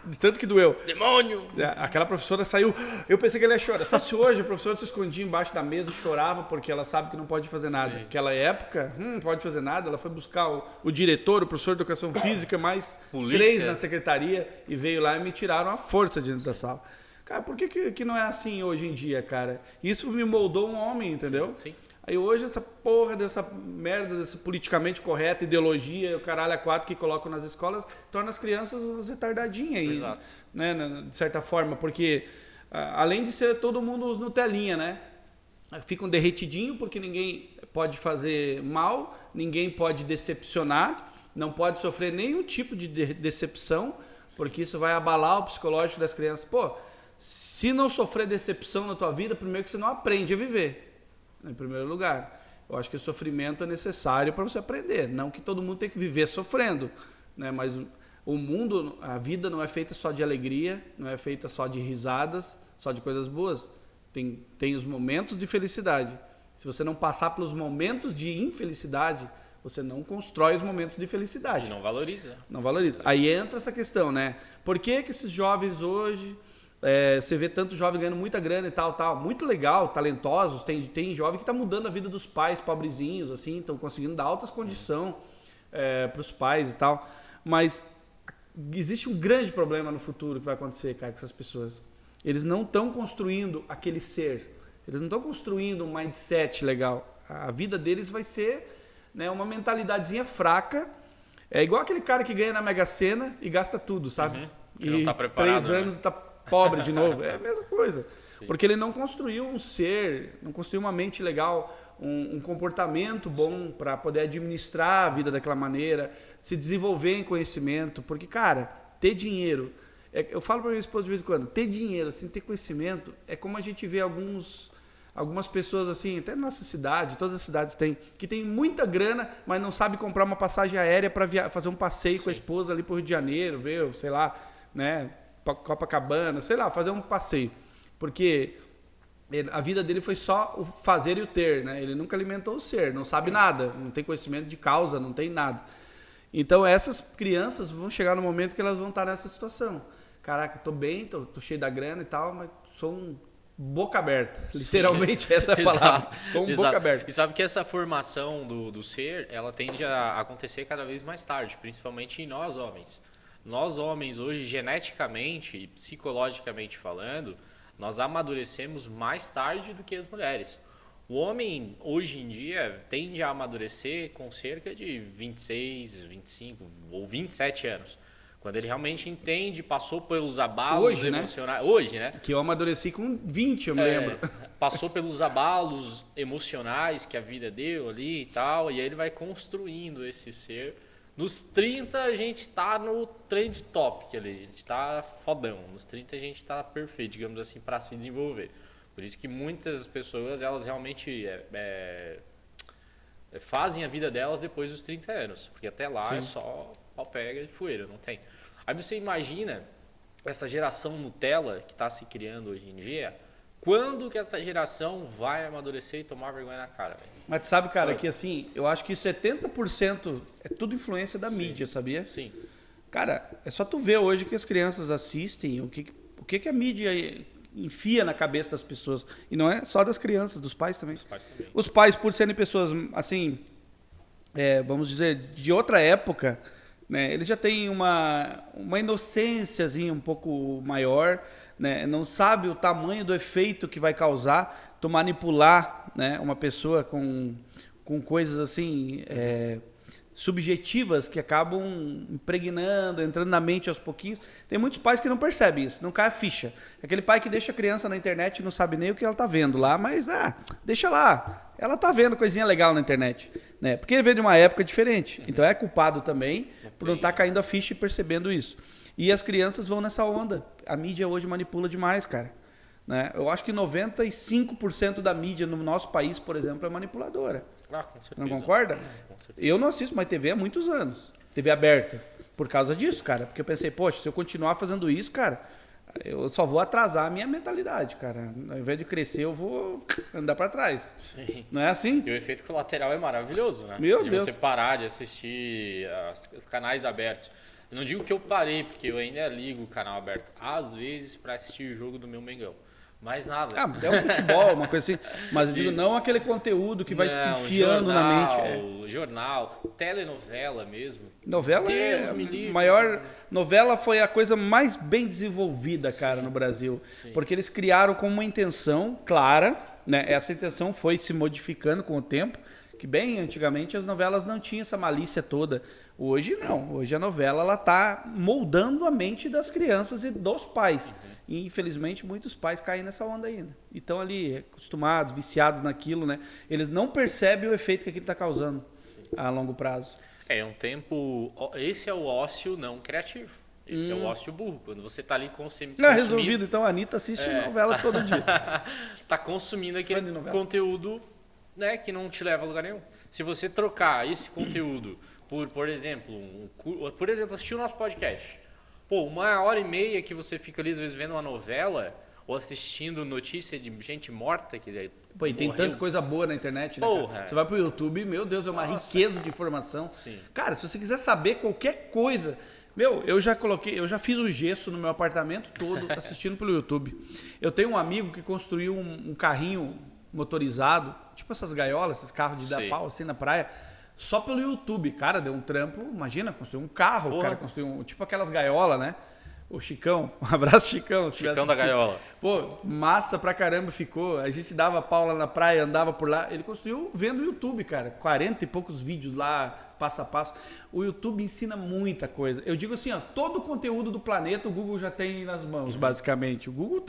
De tanto que doeu. Demônio! Aquela professora saiu. Eu pensei que ela ia chorar. Se fosse hoje, a professora se escondia embaixo da mesa e chorava porque ela sabe que não pode fazer nada. Naquela época, não pode fazer nada. Ela foi buscar o diretor, o professor de educação física, mais 3 na secretaria, e veio lá e me tiraram a força dentro da sala. Cara, por que não é assim hoje em dia, cara? Isso me moldou um homem, entendeu? Sim. Aí hoje essa porra dessa merda, dessa politicamente correta ideologia, o caralho a 4 que colocam nas escolas, torna as crianças umas retardadinhas. Exato. Né, de certa forma, porque além de ser todo mundo os Nutelinha, né? Ficam derretidinho porque ninguém pode fazer mal, ninguém pode decepcionar, não pode sofrer nenhum tipo de decepção, porque isso vai abalar o psicológico das crianças. Pô, se não sofrer decepção na tua vida, primeiro que você não aprende a viver. Em primeiro lugar, eu acho que o sofrimento é necessário para você aprender. Não que todo mundo tem que viver sofrendo, né? Mas o mundo, a vida não é feita só de alegria, não é feita só de risadas, só de coisas boas. Tem os momentos de felicidade. Se você não passar pelos momentos de infelicidade, você não constrói os momentos de felicidade. E não valoriza. Não valoriza. Aí entra essa questão, né? Por que esses jovens hoje, você vê tanto jovem ganhando muita grana e tal, muito legal, talentosos, tem jovem que está mudando a vida dos pais, pobrezinhos, assim, estão conseguindo dar altas condições para os pais e tal, mas existe um grande problema no futuro que vai acontecer, cara, com essas pessoas. Eles não estão construindo aquele ser, eles não estão construindo um mindset legal. A vida deles vai ser, né, uma mentalidadezinha fraca. É igual aquele cara que ganha na Mega Sena e gasta tudo, sabe? Que não tá preparado, 3 anos está pobre de novo. É a mesma coisa. Sim. Porque ele não construiu um ser, não construiu uma mente legal, um comportamento bom para poder administrar a vida daquela maneira, se desenvolver em conhecimento. Porque, cara, ter dinheiro... eu falo para minha esposa de vez em quando, ter dinheiro, assim, ter conhecimento, é como a gente vê algumas pessoas assim, até na nossa cidade, todas as cidades têm, que tem muita grana, mas não sabe comprar uma passagem aérea para fazer um passeio com a esposa ali pro Rio de Janeiro, ver, sei lá, né, Copacabana, sei lá, fazer um passeio. Porque a vida dele foi só o fazer e o ter, né? Ele nunca alimentou o ser, não sabe nada, não tem conhecimento de causa, não tem nada. Então essas crianças vão chegar no momento que elas vão estar nessa situação. Caraca, tô bem, tô cheio da grana e tal, mas sou um boca aberta. Literalmente essa é a palavra. Sou um boca aberta. E sabe que essa formação do ser, ela tende a acontecer cada vez mais tarde, principalmente em nós homens. Nós homens hoje, geneticamente e psicologicamente falando, nós amadurecemos mais tarde do que as mulheres. O homem, hoje em dia, tende a amadurecer com cerca de 26, 25 ou 27 anos. Quando ele realmente entende, passou pelos abalos hoje, emocionais... Né? Hoje, né? Que eu amadureci com 20, eu me lembro. Passou pelos abalos emocionais que a vida deu ali e tal, e aí ele vai construindo esse ser. Nos 30 a gente tá no trend topic ali, a gente tá fodão. Nos 30 a gente tá perfeito, digamos assim, para se desenvolver. Por isso que muitas pessoas, elas realmente fazem a vida delas depois dos 30 anos. Porque até lá Sim. é só pau pega e fueira, não tem. Aí você imagina essa geração Nutella que está se criando hoje em dia, quando que essa geração vai amadurecer e tomar vergonha na cara? Véio? Mas tu sabe, cara, que assim, eu acho que 70% é tudo influência da mídia, sabia? Sim. Cara, é só tu ver hoje que as crianças assistem, o que a mídia enfia na cabeça das pessoas. E não é só das crianças, dos pais também. Os pais, por serem pessoas, assim, vamos dizer, de outra época, né, eles já têm uma inocênciazinha um pouco maior, né, não sabe o tamanho do efeito que vai causar tu manipular, né, uma pessoa com coisas assim subjetivas que acabam impregnando, entrando na mente aos pouquinhos. Tem muitos pais que não percebem isso, não cai a ficha. Aquele pai que deixa a criança na internet e não sabe nem o que ela está vendo lá, mas deixa lá, ela está vendo coisinha legal na internet, né? Porque ele veio de uma época diferente, então é culpado também por não estar caindo a ficha e percebendo isso. E as crianças vão nessa onda. A mídia hoje manipula demais, cara. Né? Eu acho que 95% da mídia no nosso país, por exemplo, é manipuladora. Com certeza. Não concorda? Com certeza. Eu não assisto mais TV há muitos anos. TV aberta. Por causa disso, cara. Porque eu pensei, poxa, se eu continuar fazendo isso, cara, eu só vou atrasar a minha mentalidade, cara. Ao invés de crescer, eu vou andar pra trás. Sim. Não é assim? E o efeito colateral é maravilhoso, né? Meu de Deus. você parar de assistir os canais abertos. Eu não digo que eu parei, porque eu ainda ligo o canal aberto, às vezes, para assistir o jogo do meu Mengão. Mais nada. É um futebol, uma coisa assim. Mas eu digo, não aquele conteúdo que vai enfiando na mente. Jornal, telenovela mesmo. Novela maior. Novela foi a coisa mais bem desenvolvida, cara, no Brasil. Sim. Porque eles criaram com uma intenção clara, né? Essa intenção foi se modificando com o tempo, que bem antigamente as novelas não tinham essa malícia toda. Hoje não. Hoje a novela ela tá moldando a mente das crianças e dos pais. E, infelizmente, muitos pais caem nessa onda ainda. E estão ali acostumados, viciados naquilo, né? Eles não percebem o efeito que aquilo está causando a longo prazo. É um tempo... Esse é o ócio não criativo. Esse é o ócio burro. Quando você está ali consumindo... Resolvido. Então, a Anitta assiste novela todo dia. Está consumindo aquele conteúdo, né, que não te leva a lugar nenhum. Se você trocar esse conteúdo por exemplo, assistir o nosso podcast... Pô, 1h30 que você fica ali, às vezes, vendo uma novela, ou assistindo notícia de gente morta que Pô, e tem morreu. tanta coisa boa na internet, né, Porra, cara? Você vai pro YouTube, meu Deus, é uma riqueza de informação. Sim. Cara, se você quiser saber qualquer coisa... Meu, eu já fiz o gesso no meu apartamento todo assistindo pelo YouTube. Eu tenho um amigo que construiu um carrinho motorizado, tipo essas gaiolas, esses carros de dar Sim. pau assim na praia, só pelo YouTube. Cara, deu um trampo, imagina, construiu um carro, Porra. o cara construiu tipo aquelas gaiolas, né? O Chicão, um abraço, Chicão. Se Chicão da gaiola. Pô, massa pra caramba ficou. A gente dava pau lá na praia, andava por lá. Ele construiu vendo o YouTube, cara. 40 e poucos vídeos lá, passo a passo. O YouTube ensina muita coisa. Eu digo assim, ó, todo o conteúdo do planeta o Google já tem nas mãos, basicamente. O Google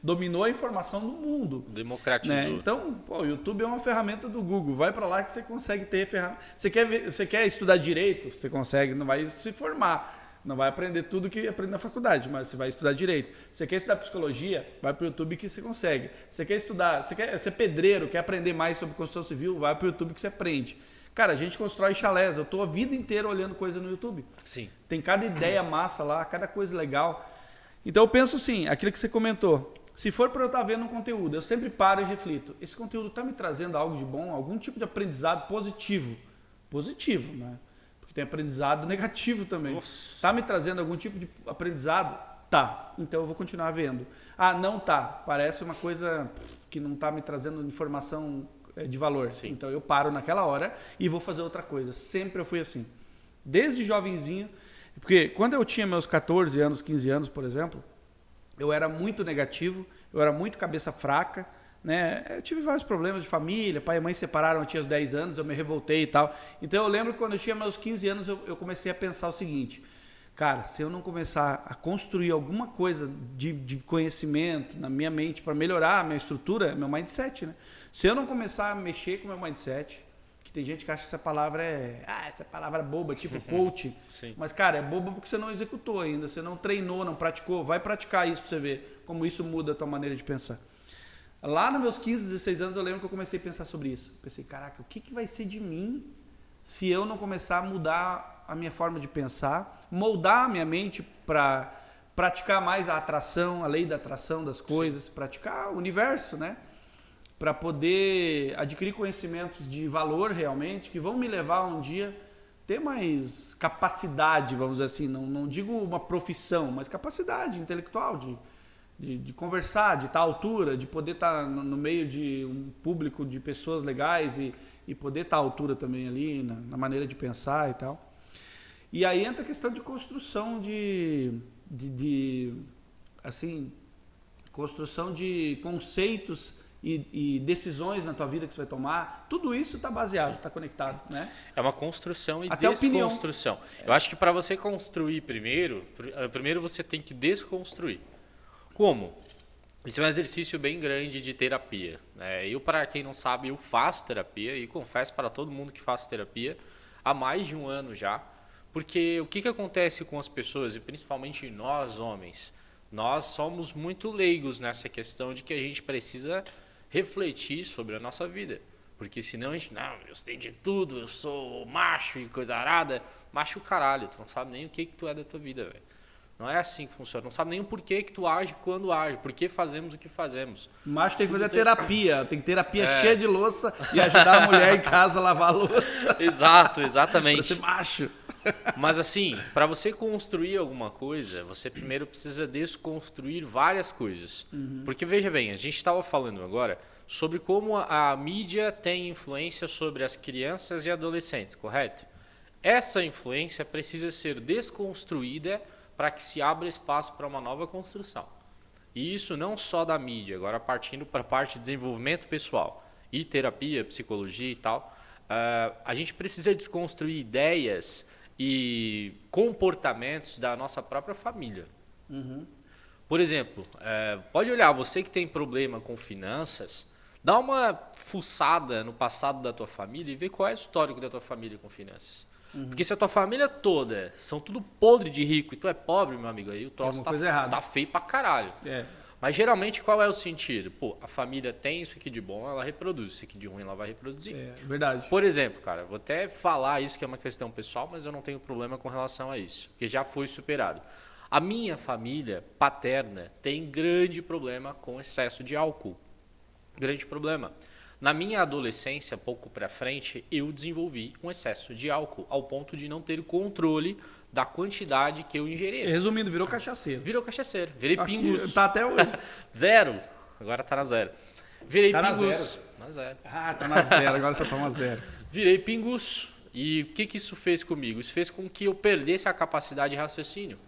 dominou a informação do mundo. Democratizou. Né? Então, pô, o YouTube é uma ferramenta do Google. Vai pra lá que você consegue ter ferramenta. Você quer estudar direito? Você consegue, não vai se formar. Não vai aprender tudo que aprende na faculdade, mas você vai estudar direito. Você quer estudar psicologia? Vai para o YouTube que você consegue. Você quer estudar, você quer ser pedreiro, quer aprender mais sobre construção civil? Vai para o YouTube que você aprende. Cara, a gente constrói chalés. Eu estou a vida inteira olhando coisa no YouTube. Sim. Tem cada ideia massa lá, cada coisa legal. Então eu penso assim, aquilo que você comentou. Se for para eu estar vendo um conteúdo, eu sempre paro e reflito. Esse conteúdo está me trazendo algo de bom, algum tipo de aprendizado positivo. Positivo, né? Tem aprendizado negativo também. Está me trazendo algum tipo de aprendizado? Tá. Então eu vou continuar vendo. Ah, não tá. Parece uma coisa que não está me trazendo informação de valor. Sim. Então eu paro naquela hora e vou fazer outra coisa. Sempre eu fui assim. Desde jovenzinho. Porque quando eu tinha meus 14 anos, 15 anos, por exemplo, eu era muito negativo, eu era muito cabeça fraca. Né? Eu tive vários problemas de família, pai e mãe se separaram, eu tinha 10 anos, eu me revoltei e tal. Então eu lembro que quando eu tinha meus 15 anos, eu comecei a pensar o seguinte: cara, se eu não começar a construir alguma coisa de conhecimento na minha mente para melhorar a minha estrutura, meu mindset, né? Se eu não começar a mexer com o meu mindset, que tem gente que acha que essa palavra essa palavra é boba, tipo coach. Sim. Mas, cara, é boba porque você não executou ainda, você não treinou, não praticou. Vai praticar isso para você ver como isso muda a tua maneira de pensar. Lá nos meus 15, 16 anos, eu lembro que eu comecei a pensar sobre isso. Pensei, caraca, o que vai ser de mim se eu não começar a mudar a minha forma de pensar, moldar a minha mente para praticar mais a atração, a lei da atração das coisas, Sim. Praticar o universo, né? Para poder adquirir conhecimentos de valor realmente, que vão me levar um dia a ter mais capacidade, vamos dizer assim, não digo uma profissão, mas capacidade intelectual de conversar, de estar à altura, de poder estar no meio de um público de pessoas legais e poder estar à altura também ali na maneira de pensar e tal. E aí entra a questão de construção construção de conceitos e decisões na tua vida que você vai tomar. Tudo isso está baseado, está conectado, né? É uma construção e até desconstrução. Eu acho que para você construir primeiro você tem que desconstruir. Como? Isso é um exercício bem grande de terapia. Eu, para quem não sabe, eu faço terapia e confesso para todo mundo que faço terapia há mais de um ano já. Porque o que acontece com as pessoas, e principalmente nós homens, nós somos muito leigos nessa questão de que a gente precisa refletir sobre a nossa vida. Porque senão a gente, não, eu sei de tudo, eu sou macho e coisa arada. Macho caralho, tu não sabe nem o que tu é da tua vida, velho. Não é assim que funciona. Não sabe nem o porquê que tu age quando age. Por que fazemos o que fazemos. Macho tem que fazer terapia. Tem terapia cheia de louça e ajudar a mulher em casa a lavar a louça. Exato, exatamente. Pra ser macho. Mas assim, para você construir alguma coisa, você primeiro precisa desconstruir várias coisas. Porque veja bem, a gente estava falando agora sobre como a mídia tem influência sobre as crianças e adolescentes, correto? Essa influência precisa ser desconstruída para que se abra espaço para uma nova construção. E isso não só da mídia, agora partindo para a parte de desenvolvimento pessoal e terapia, psicologia e tal, a gente precisa desconstruir ideias e comportamentos da nossa própria família. Por exemplo, pode olhar, você que tem problema com finanças, dá uma fuçada no passado da tua família e vê qual é o histórico da tua família com finanças. Porque se a tua família toda são tudo podre de rico e tu é pobre, meu amigo, aí o troço tá feio pra caralho. Mas geralmente qual é o sentido? Pô, a família tem isso aqui de bom, ela reproduz, isso aqui de ruim ela vai reproduzir. Verdade. Por exemplo, cara, vou até falar isso que é uma questão pessoal, mas eu não tenho problema com relação a isso, porque já foi superado. A minha família paterna tem grande problema com excesso de álcool. Grande problema. Na minha adolescência, pouco para frente, eu desenvolvi um excesso de álcool, ao ponto de não ter controle da quantidade que eu ingeria. Resumindo, virou cachaceiro. Virou cachaceiro. Virei pingus. Tá até hoje. Zero. Agora tá na zero. Virei tá pingus. Na zero. Ah, tá na zero. Agora só toma zero. Virei pingus. E o que isso fez comigo? Isso fez com que eu perdesse a capacidade de raciocínio.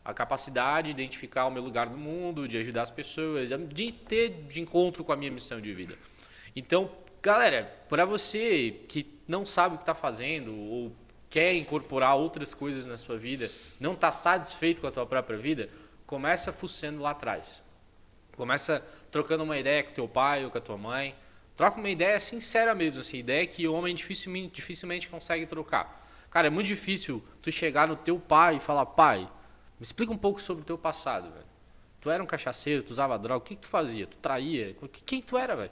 A capacidade de identificar o meu lugar no mundo, de ajudar as pessoas, de ter de encontro com a minha missão de vida. Então, galera, para você que não sabe o que está fazendo ou quer incorporar outras coisas na sua vida, não está satisfeito com a tua própria vida, começa fuçando lá atrás. Começa trocando uma ideia com teu pai ou com a tua mãe. Troca uma ideia sincera mesmo, assim, ideia que o homem dificilmente consegue trocar. Cara, é muito difícil tu chegar no teu pai e falar, pai, me explica um pouco sobre o teu passado, velho. Tu era um cachaceiro, tu usava droga, o que tu fazia? Tu traía? Quem tu era, velho?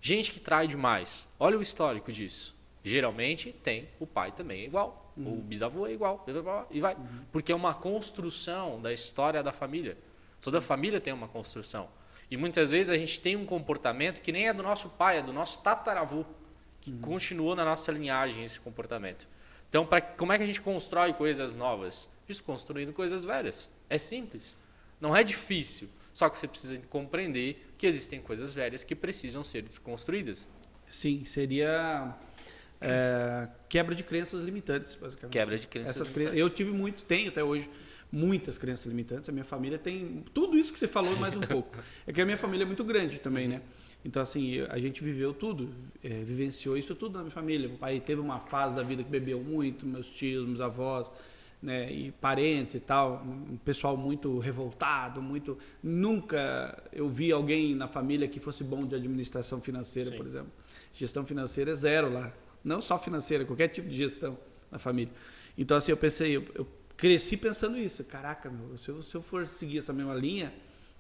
Gente que trai demais. Olha o histórico disso. Geralmente tem, o pai também é igual, o bisavô é igual, e vai. Porque é uma construção da história da família. Toda família tem uma construção. E muitas vezes a gente tem um comportamento que nem é do nosso pai, é do nosso tataravô, que continuou na nossa linhagem esse comportamento. Então, como é que a gente constrói coisas novas? Desconstruindo coisas velhas. É simples. Não é difícil. Só que você precisa compreender que existem coisas velhas que precisam ser desconstruídas. Sim, seria quebra de crenças limitantes, basicamente. Quebra de crenças limitantes. Eu tenho até hoje muitas crenças limitantes. A minha família tem tudo isso que você falou, mais um pouco. É que a minha família é muito grande também, né? Então, assim, a gente viveu tudo, vivenciou isso tudo na minha família. Meu pai teve uma fase da vida que bebeu muito, meus tios, meus avós, né, e parentes e tal, um pessoal muito revoltado, muito... Nunca eu vi alguém na família que fosse bom de administração financeira, Sim. por exemplo. Gestão financeira é zero lá. Não só financeira, qualquer tipo de gestão na família. Então, assim, eu pensei, eu cresci pensando isso. Caraca, meu, se eu for seguir essa mesma linha,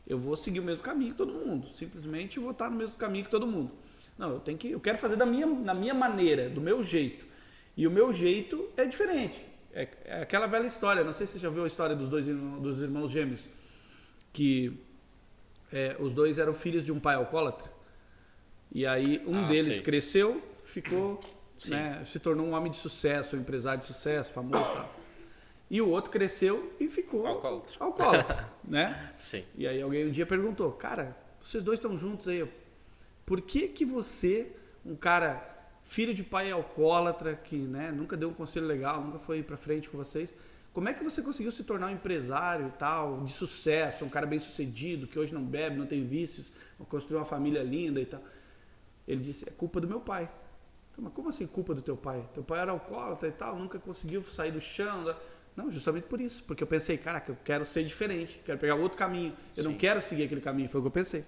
eu vou seguir o mesmo caminho que todo mundo. Simplesmente vou estar no mesmo caminho que todo mundo. Não, eu quero fazer na minha maneira, do meu jeito. E o meu jeito é diferente. É aquela velha história, não sei se você já viu a história dos irmãos gêmeos, que os dois eram filhos de um pai alcoólatra. E aí um deles cresceu, ficou, né, se tornou um homem de sucesso, um empresário de sucesso, famoso e tal. E o outro cresceu e ficou alcoólatra, né? Sim. E aí alguém um dia perguntou, cara, vocês dois estão juntos aí, por que você, um cara, filho de pai alcoólatra, que, né, nunca deu um conselho legal, nunca foi pra frente com vocês, como é que você conseguiu se tornar um empresário e tal, de sucesso, um cara bem sucedido, que hoje não bebe, não tem vícios, construiu uma família linda e tal? Ele disse, é culpa do meu pai. Então, mas como assim culpa do teu pai? Teu pai era alcoólatra e tal, nunca conseguiu sair do chão. Não, justamente por isso. Porque eu pensei, caraca, eu quero ser diferente, quero pegar outro caminho. Eu não quero seguir aquele caminho, foi o que eu pensei.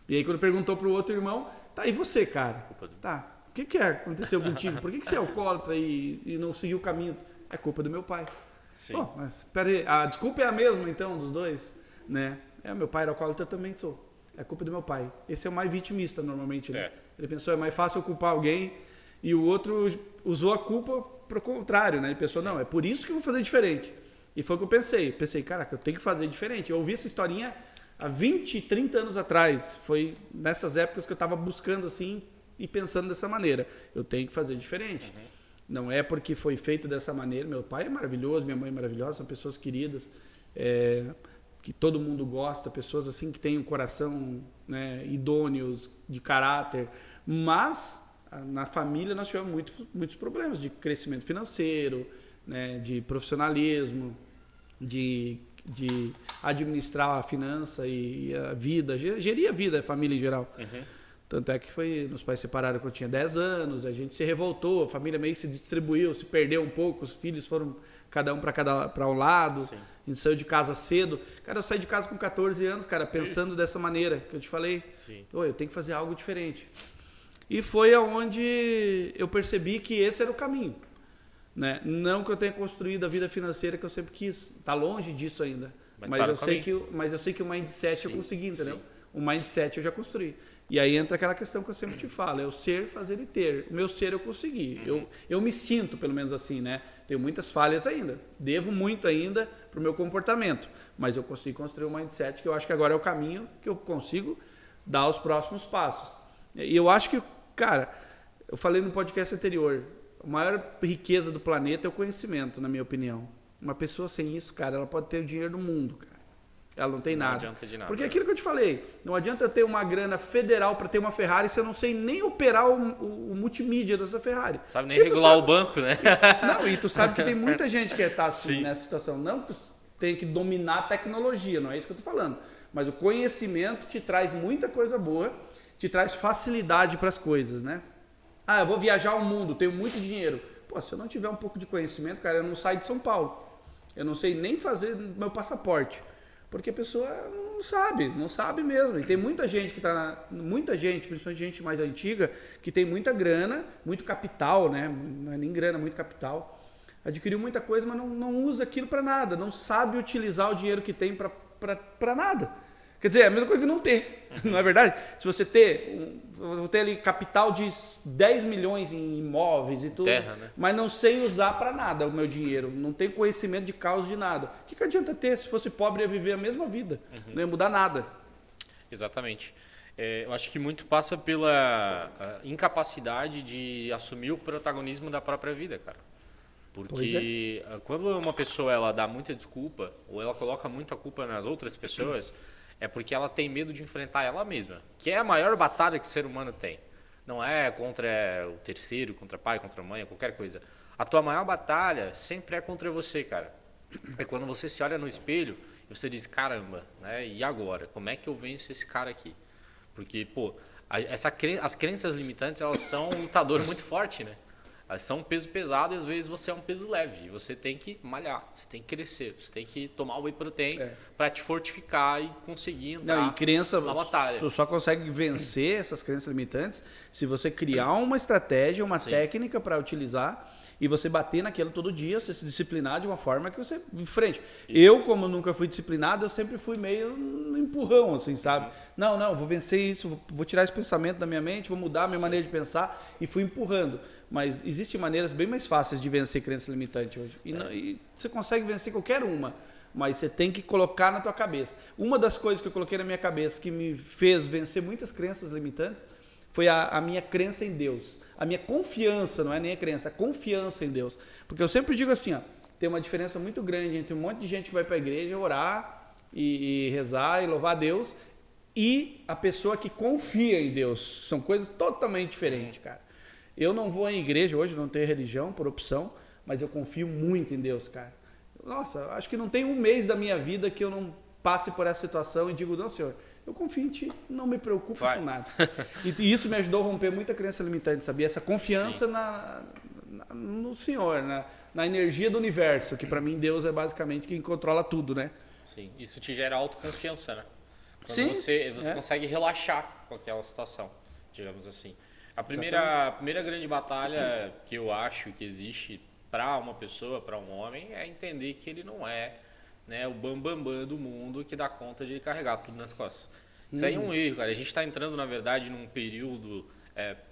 E aí quando perguntou pro outro irmão, tá, e você, cara? Tá, o que aconteceu contigo? Por que você é alcoólatra e não seguiu o caminho? É culpa do meu pai. Sim. Bom, mas peraí, a desculpa é a mesma então dos dois, né? Meu pai era alcoólatra, eu também sou. É culpa do meu pai. Esse é o mais vitimista normalmente, né? Ele pensou, é mais fácil eu culpar alguém, e o outro usou a culpa pro contrário, né? Ele pensou, não, é por isso que eu vou fazer diferente. E foi o que eu pensei. Pensei, caraca, eu tenho que fazer diferente. Eu ouvi essa historinha há 20, 30 anos atrás. Foi nessas épocas que eu estava buscando assim e pensando dessa maneira. Eu tenho que fazer diferente. Uhum. Não é porque foi feito dessa maneira. Meu pai é maravilhoso, minha mãe é maravilhosa, são pessoas queridas, que todo mundo gosta, pessoas assim que têm um coração, né, idôneos, de caráter. Mas na família nós tivemos muitos problemas de crescimento financeiro, né, de profissionalismo, de administrar a finança e a vida, gerir a vida, a família em geral. Uhum. Tanto é que meus pais se separaram quando eu tinha 10 anos, a gente se revoltou, a família meio se distribuiu, se perdeu um pouco, os filhos foram cada um para um lado. Sim. A gente saiu de casa cedo. Cara, eu saí de casa com 14 anos, cara, pensando dessa maneira que eu te falei. Sim. Eu tenho que fazer algo diferente. E foi aonde eu percebi que esse era o caminho. Né? Não que eu tenha construído a vida financeira que eu sempre quis. Está longe disso ainda. Mas eu sei que o mindset eu consegui, entendeu? Sim. O mindset eu já construí. E aí entra aquela questão que eu sempre te falo, é o ser, fazer e ter. O meu ser eu consegui. Eu me sinto, pelo menos assim, né? Tenho muitas falhas ainda. Devo muito ainda para o meu comportamento. Mas eu consegui construir um mindset que eu acho que agora é o caminho que eu consigo dar os próximos passos. E eu acho que, cara, eu falei no podcast anterior, a maior riqueza do planeta é o conhecimento, na minha opinião. Uma pessoa sem isso, cara, ela pode ter o dinheiro do mundo, cara. Ela não tem nada. Não adianta de nada. Porque é aquilo que eu te falei, não adianta eu ter uma grana federal para ter uma Ferrari se eu não sei nem operar o multimídia dessa Ferrari. Sabe nem regular o banco, né? Não, e tu sabe que tem muita gente que está assim, Sim. nessa situação. Não que tu tem que dominar a tecnologia, não é isso que eu estou falando. Mas o conhecimento te traz muita coisa boa, te traz facilidade para as coisas, né? Ah, eu vou viajar o mundo, tenho muito dinheiro. Pô, se eu não tiver um pouco de conhecimento, cara, eu não saio de São Paulo. Eu não sei nem fazer meu passaporte. Porque a pessoa não sabe mesmo. E tem muita gente muita gente, principalmente gente mais antiga, que tem muita grana, muito capital, né? Não é nem grana, muito capital. Adquiriu muita coisa, mas não usa aquilo para nada. Não sabe utilizar o dinheiro que tem para nada. Quer dizer, é a mesma coisa que não ter, não é verdade? Se você vou ter ali capital de 10 milhões em imóveis e tudo, Terra, né? mas não sei usar para nada o meu dinheiro, não tenho conhecimento de causa de nada. O que adianta ter? Se fosse pobre, ia viver a mesma vida, não ia mudar nada. Exatamente. Eu acho que muito passa pela incapacidade de assumir o protagonismo da própria vida, cara. Porque quando uma pessoa ela dá muita desculpa, ou ela coloca muito a culpa nas outras pessoas, é porque ela tem medo de enfrentar ela mesma, que é a maior batalha que o ser humano tem. Não é contra o terceiro, contra pai, contra mãe, qualquer coisa. A tua maior batalha sempre é contra você, cara. É quando você se olha no espelho e você diz, caramba, né? E agora? Como é que eu venço esse cara aqui? Porque, pô, as crenças limitantes, elas são um lutador muito forte, né? Elas são um peso pesado e às vezes você é um peso leve. E você tem que malhar, você tem que crescer, você tem que tomar o whey protein para te fortificar e conseguir entrar na batalha. Você só consegue vencer essas crenças limitantes se você criar uma estratégia, uma técnica para utilizar e você bater naquilo todo dia, você se disciplinar de uma forma que você enfrente. Isso. Eu, como nunca fui disciplinado, eu sempre fui meio no empurrão, assim, sabe? Não, vou vencer isso, vou tirar esse pensamento da minha mente, vou mudar a minha maneira de pensar e fui empurrando. Mas existem maneiras bem mais fáceis de vencer crenças limitantes hoje. E você consegue vencer qualquer uma, mas você tem que colocar na tua cabeça. Uma das coisas que eu coloquei na minha cabeça que me fez vencer muitas crenças limitantes foi a minha crença em Deus. A minha confiança, não é nem a crença, a confiança em Deus. Porque eu sempre digo assim, ó, tem uma diferença muito grande entre um monte de gente que vai para a igreja orar e rezar e louvar a Deus e a pessoa que confia em Deus. São coisas totalmente diferentes, cara. Eu não vou à igreja hoje, não tenho religião por opção, mas eu confio muito em Deus, cara. Nossa, acho que não tem um mês da minha vida que eu não passe por essa situação e digo, não, Senhor, eu confio em Ti, não me preocupo com nada. E isso me ajudou a romper muita crença limitante, sabia? Essa confiança no Senhor, na energia do universo, que para mim Deus é basicamente quem controla tudo, né? Sim, isso te gera autoconfiança, né? Quando Sim, você consegue relaxar com aquela situação, digamos assim. A primeira grande batalha que eu acho que existe para uma pessoa, para um homem, é entender que ele não é, né, o bambambam do mundo que dá conta de carregar tudo nas costas. Isso aí é um erro, cara. A gente está entrando, na verdade, num período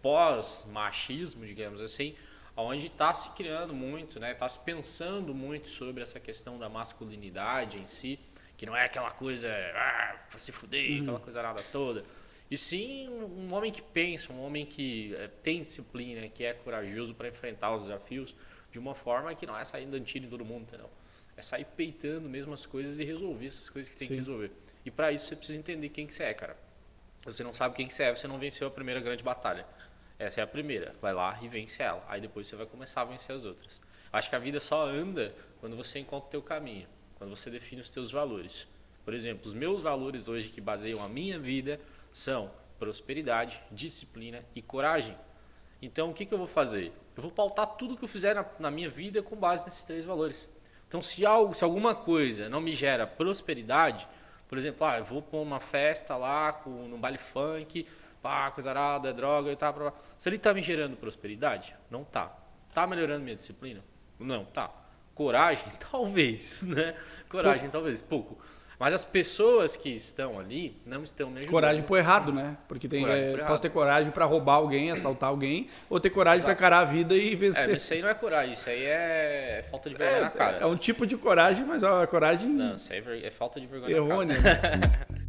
pós-machismo, digamos assim, onde está se criando muito, né, está se pensando muito sobre essa questão da masculinidade em si, que não é aquela coisa para se fuder, aquela coisa nada toda. E sim um homem que pensa, um homem que tem disciplina, que é corajoso para enfrentar os desafios de uma forma que não é sair dando tiro em todo mundo, entendeu? É sair peitando mesmo as coisas e resolver essas coisas que tem que resolver. E para isso você precisa entender quem que você é, cara. Se você não sabe quem que você é, você não venceu a primeira grande batalha. Essa é a primeira. Vai lá e vence ela. Aí depois você vai começar a vencer as outras. Acho que a vida só anda quando você encontra o teu caminho, quando você define os teus valores. Por exemplo, os meus valores hoje que baseiam a minha vida são prosperidade, disciplina e coragem. Então, o que eu vou fazer? Eu vou pautar tudo que eu fizer na minha vida com base nesses 3 valores. Então, se alguma coisa não me gera prosperidade, por exemplo, eu vou para uma festa lá, num baile funk, coisa arada, droga e tal. Se ele está me gerando prosperidade? Não está. Está melhorando minha disciplina? Não, tá. Coragem? Talvez, né? Coragem, talvez. Pouco. Mas as pessoas que estão ali não estão me ajudando. Coragem pro errado, né? Porque posso ter coragem para roubar alguém, assaltar alguém, ou ter coragem para encarar a vida e vencer. Isso aí não é coragem, isso aí é falta de vergonha na cara. É um tipo de coragem, mas a coragem não, isso aí é falta de vergonha errônea. na cara.